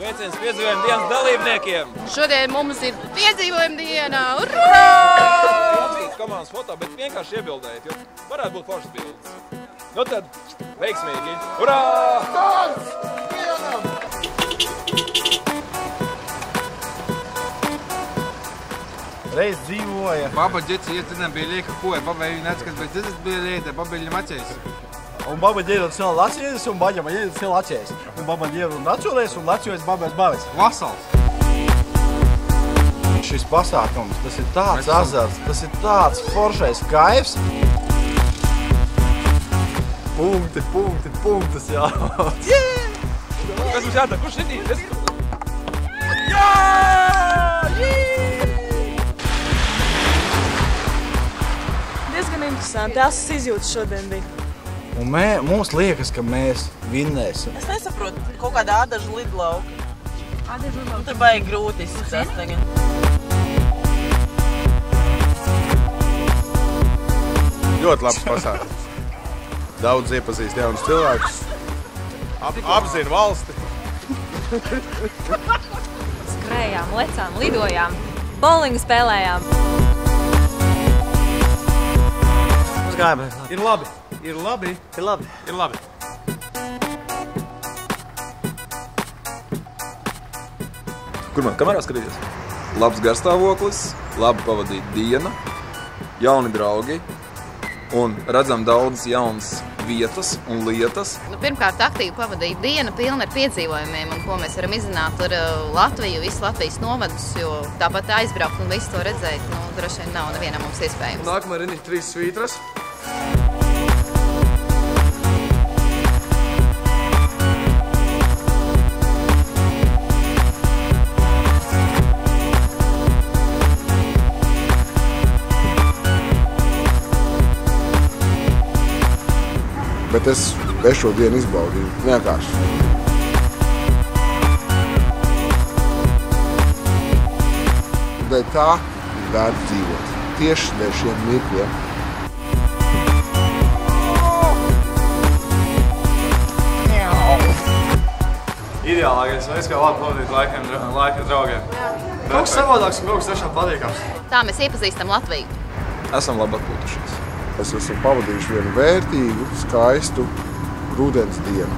Sveiciens piedzīvojuma dienas dalībniekiem! Šodien mums ir piedzīvojuma diena! Urā! Latvijas komandas foto, bet vienkārši iebildējiet, jo varētu būt foršas bildes. Nu tad, veiksmīgi! Urā! Dans! Vienam! Reiz dzīvoja. Baba ģeci iecinām bija lieka koja, baba viņa atskats, bet tas bija lieta, baba viņam acēs. Un baba ģēdot vēl lacējas, un baģama ģēdot vēl lacējas. Un baba ģēdot nacolēs, un lacojas babas bavis. Vasals. Šis pasākums, tas ir tāds azarts, tas ir tāds foršais kaifs. Punkti, punkti, punktas jā. Kas mums jādara? Kurš šitī? Jā! Diezgan interesanti. Asas izjūtas šodien bija. Un mums liekas, ka mēs vinnēsim. Es nesaprotu, kaut kāda ādaža lidlauka. Ādaža lidlauka. Tur baigi grūti izskatās tagad. Ļoti labs pasākums. Daudz iepazīst jaunus cilvēkus. Apzina valsti. Skrējām, lecām, lidojām, bowlingu spēlējām. Ir labi. Ir labi. Ir labi. Ir labi. Kur man kamerā skatīties? Labs garstāvoklis, labi pavadīta diena, jauni draugi un redzam daudzas jaunas vietas un lietas. Pirmkārt, aktīvi pavadīja diena pilna ar piedzīvojumiem, un ko mēs varam izzināt ar Latviju, visu Latvijas novadus, jo tāpat aizbraukt un visu to redzēt, droši vien nav nevienam mums iespējams. Nākamā rindiņa 3 svītras. Bet es šo dienu izbaudīju. Vienkārši. Dēļ tā ir vērts dzīvot. Tieši dēļ šiem mirkļiem. Ideālākais veids, kā labi pavadīt laiku ar draugiem. Kaut kas savādāks un kaut kas tiešām patīkams. Tā mēs iepazīstam Latviju. Esam labi atpūtušies. Mēs esam pavadījuši vienu vērtīgu, skaistu rudens dienu.